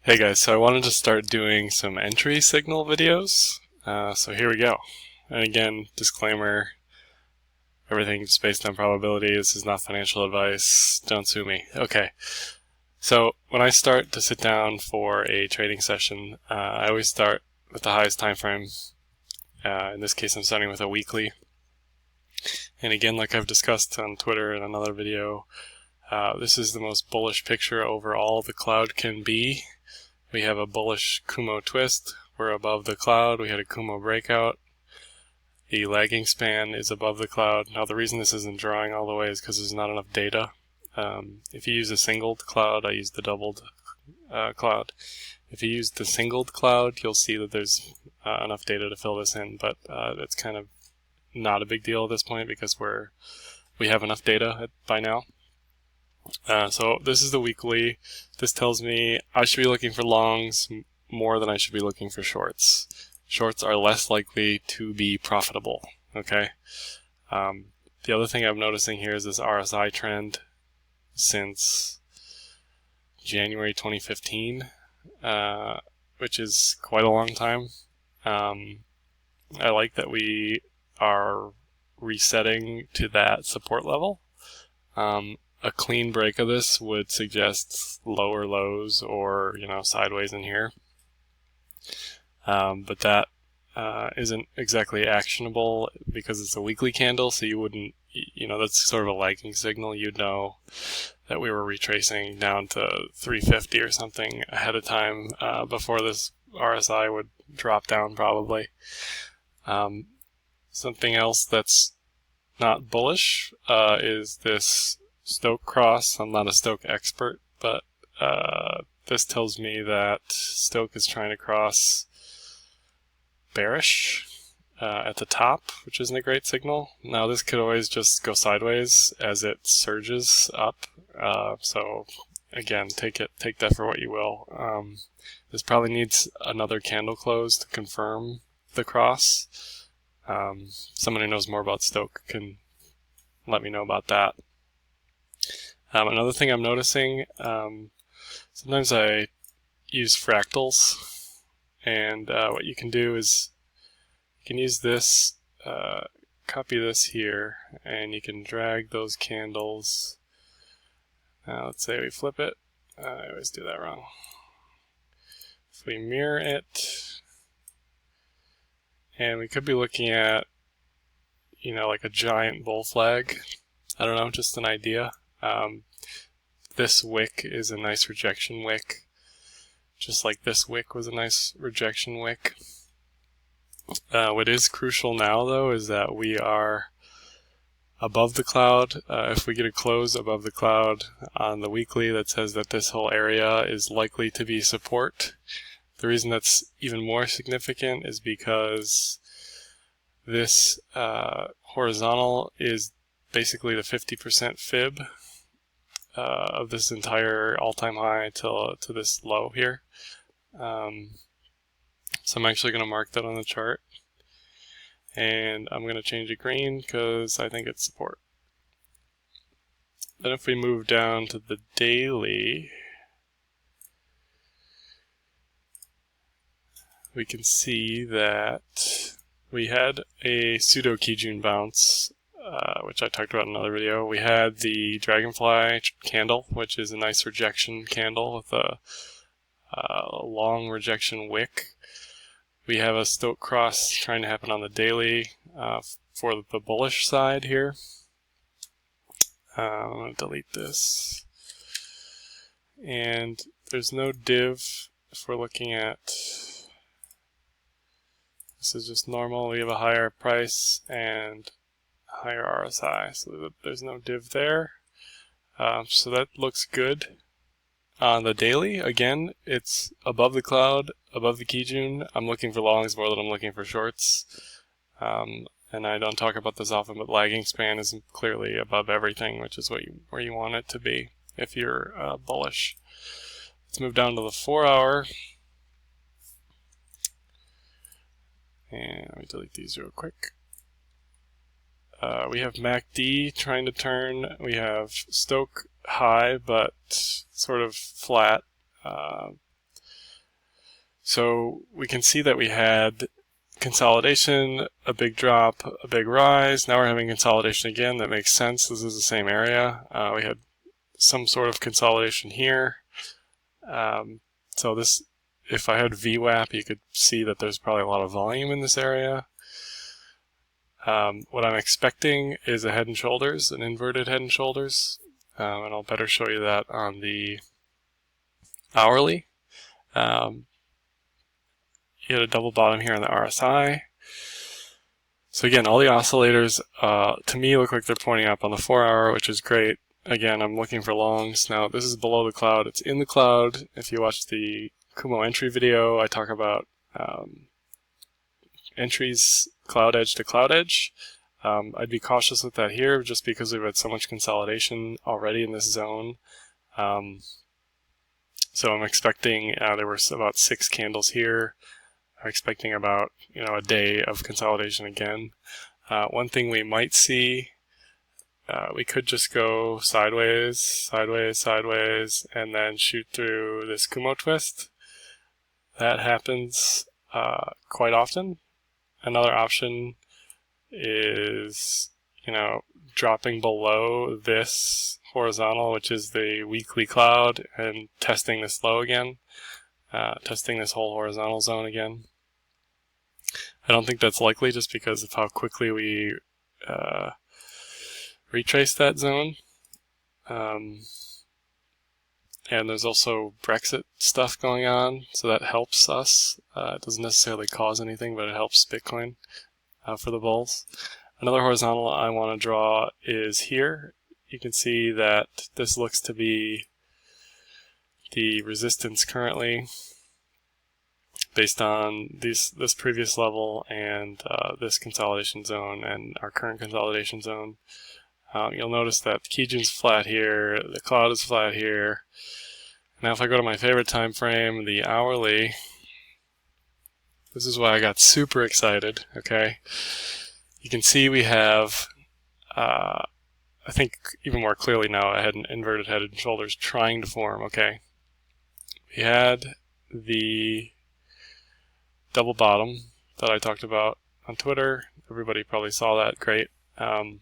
Hey guys, so I wanted to start doing some entry signal videos. So here we go. And again, disclaimer, everything's based on probability. This is not financial advice. Don't sue me. Okay. So when I start to sit down for a trading session, I always start with the highest time frame. In this case, I'm starting with a weekly. And again, like I've discussed on Twitter in another video, this is the most bullish picture overall the cloud can be. We have a bullish Kumo twist. We're above the cloud. We had a Kumo breakout. The lagging span is above the cloud. Now the reason this isn't drawing all the way is because there's not enough data. If you use a singled cloud, I use the doubled cloud. If you use the singled cloud, you'll see that there's enough data to fill this in, but it's kind of not a big deal at this point because we have enough data by now. So this is the weekly. This tells me I should be looking for longs more than I should be looking for shorts. Shorts are less likely to be profitable. Okay. The other thing I'm noticing here is this RSI trend since January 2015, which is quite a long time. I like that we are resetting to that support level. A clean break of this would suggest lower lows or, sideways in here. But that isn't exactly actionable because it's a weekly candle, so you wouldn't, that's sort of a lagging signal. You'd know that we were retracing down to 350 or something ahead of time before this RSI would drop down probably. Something else that's not bullish is this Stoke cross. I'm not a Stoke expert, but this tells me that Stoke is trying to cross bearish at the top, which isn't a great signal. Now this could always just go sideways as it surges up. So again, take that for what you will. This probably needs another candle close to confirm the cross. Someone who knows more about Stoke can let me know about that. Another thing I'm noticing, sometimes I use fractals, and what you can do is you can use this, copy this here, and you can drag those candles. Let's say we flip it. I always do that wrong. If we mirror it, and we could be looking at, like a giant bull flag. I don't know, just an idea. This wick is a nice rejection wick, just like this wick was a nice rejection wick. What is crucial now, though, is that we are above the cloud. If we get a close above the cloud on the weekly, that says that this whole area is likely to be support. The reason that's even more significant is because this horizontal is basically the 50% fib of this entire all-time high to this low here. So I'm actually going to mark that on the chart, and I'm going to change it green because I think it's support. Then if we move down to the daily, we can see that we had a pseudo Kijun bounce, which I talked about in another video. We had the dragonfly candle, which is a nice rejection candle with a long rejection wick. We have a Stoke cross trying to happen on the daily for the bullish side here. I'm going to delete this. And there's no div if we're looking at. This is just normal. We have a higher price and higher RSI, so there's no div there. So that looks good. On the daily, again, it's above the cloud, above the Kijun. I'm looking for longs more than I'm looking for shorts. And I don't talk about this often, but lagging span is clearly above everything, which is where you want it to be if you're bullish. Let's move down to the 4-hour. And let me delete these real quick. We have MACD trying to turn. We have Stoke high, but sort of flat. So we can see that we had consolidation, a big drop, a big rise. Now we're having consolidation again. That makes sense. This is the same area. We had some sort of consolidation here. So this, if I had VWAP, you could see that there's probably a lot of volume in this area. What I'm expecting is a head and shoulders, an inverted head and shoulders, and I'll better show you that on the hourly. You had a double bottom here on the RSI. So again, all the oscillators to me look like they're pointing up on the 4-hour, which is great. Again, I'm looking for longs. Now this is below the cloud, it's in the cloud. If you watch the Kumo entry video, I talk about entries cloud edge to cloud edge. I'd be cautious with that here just because we've had so much consolidation already in this zone. So I'm expecting there were about 6 candles here. I'm expecting about a day of consolidation again. One thing we might see, we could just go sideways, sideways, sideways, and then shoot through this Kumo twist. That happens quite often. Another option is, dropping below this horizontal, which is the weekly cloud, and testing this low again, testing this whole horizontal zone again. I don't think that's likely just because of how quickly we retrace that zone. And there's also Brexit stuff going on, so that helps us. It doesn't necessarily cause anything, but it helps Bitcoin for the bulls. Another horizontal I want to draw is here. You can see that this looks to be the resistance currently based on this previous level and this consolidation zone and our current consolidation zone. You'll notice that the Kijun's flat here, the cloud is flat here. Now if I go to my favorite time frame, the hourly, this is why I got super excited, okay? You can see we have, I think even more clearly now, I had an inverted head and shoulders trying to form, okay? We had the double bottom that I talked about on Twitter. Everybody probably saw that, great. And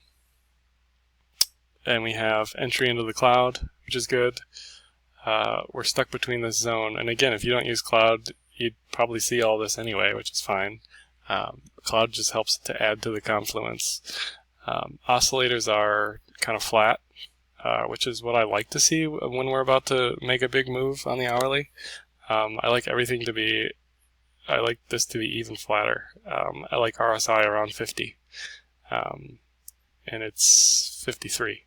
we have entry into the cloud, which is good. We're stuck between this zone, and again, if you don't use cloud, you'd probably see all this anyway, which is fine. Cloud just helps to add to the confluence. Oscillators are kind of flat, which is what I like to see when we're about to make a big move on the hourly. I like everything to be, I like this to be even flatter. I like RSI around 50, and it's 53.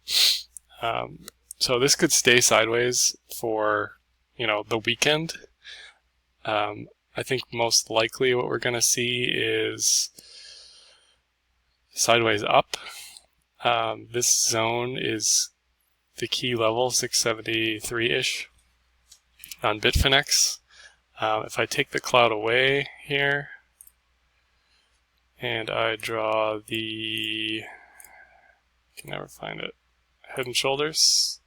So this could stay sideways for, the weekend. I think most likely what we're going to see is sideways up. This zone is the key level, 673-ish on Bitfinex. If I take the cloud away here and I draw the, I can never find it, head and shoulders.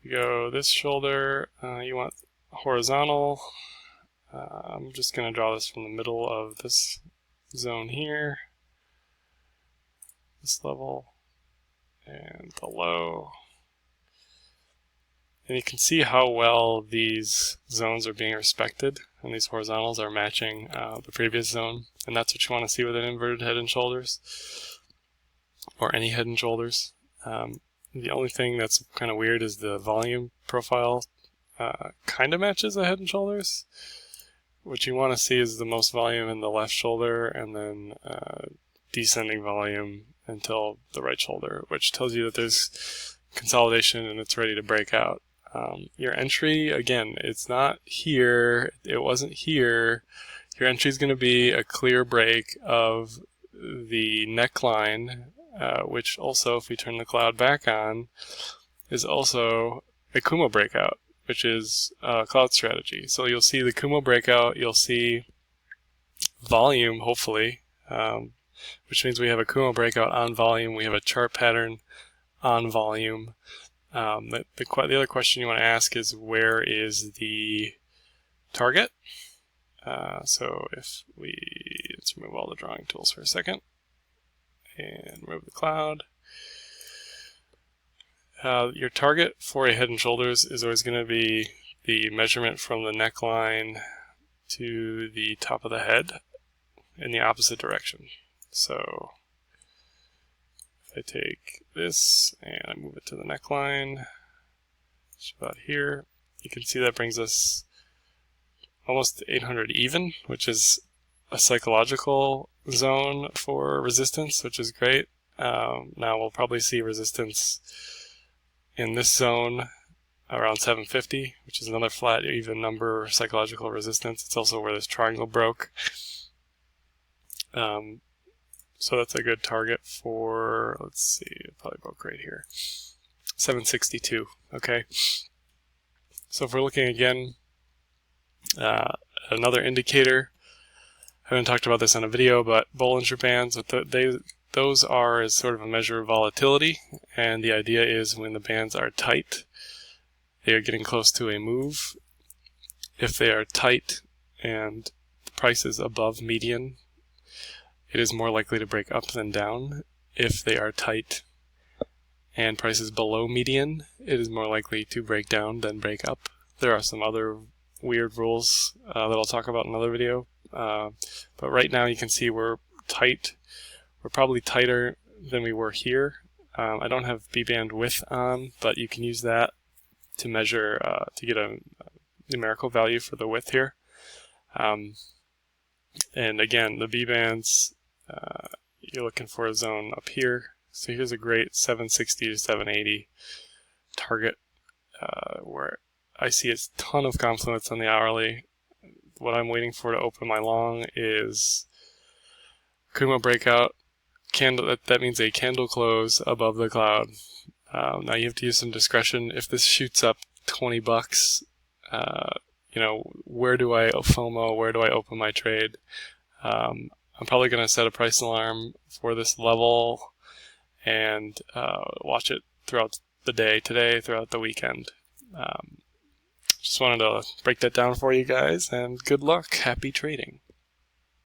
You go this shoulder, you want horizontal. I'm just going to draw this from the middle of this zone here, this level, and the low. And you can see how well these zones are being respected, and these horizontals are matching the previous zone. And that's what you want to see with an inverted head and shoulders, or any head and shoulders. The only thing that's kind of weird is the volume profile kind of matches the head and shoulders. What you want to see is the most volume in the left shoulder, and then descending volume until the right shoulder, which tells you that there's consolidation and it's ready to break out. Your entry, again, it's not here, it wasn't here. Your entry is going to be a clear break of the neckline, which also, if we turn the cloud back on, is also a Kumo breakout, which is a cloud strategy. So you'll see the Kumo breakout, you'll see volume, hopefully, which means we have a Kumo breakout on volume, we have a chart pattern on volume. The other question you want to ask is, where is the target. So if let's remove all the drawing tools for a second and remove the cloud. Your target for a head and shoulders is always going to be the measurement from the neckline to the top of the head in the opposite direction. So if I take this and I move it to the neckline, it's about here, you can see that brings us almost 800 even, which is a psychological zone for resistance, which is great. Now we'll probably see resistance in this zone around 750, which is another flat even number psychological resistance. It's also where this triangle broke. So that's a good target for, let's see, it probably broke right here. 762, okay? So if we're looking again, another indicator, I haven't talked about this in a video, but Bollinger Bands, those are as sort of a measure of volatility, and the idea is when the bands are tight, they are getting close to a move. If they are tight and the price is above median, it is more likely to break up than down. If they are tight and price is below median, it is more likely to break down than break up. There are some other weird rules that I'll talk about in another video. But right now you can see we're tight. We're probably tighter than we were here. I don't have B-band width on, but you can use that to measure, to get a numerical value for the width here. And again, the B-bands, you're looking for a zone up here. So here's a great 760 to 780 target where I see a ton of confluence on the hourly. What I'm waiting for to open my long is Kumo breakout. That means a candle close above the cloud. Now you have to use some discretion. If this shoots up 20 bucks, you know, where do I FOMO? Where do I open my trade? I'm probably going to set a price alarm for this level and watch it throughout the day today, throughout the weekend. Just wanted to break that down for you guys, and good luck. Happy trading.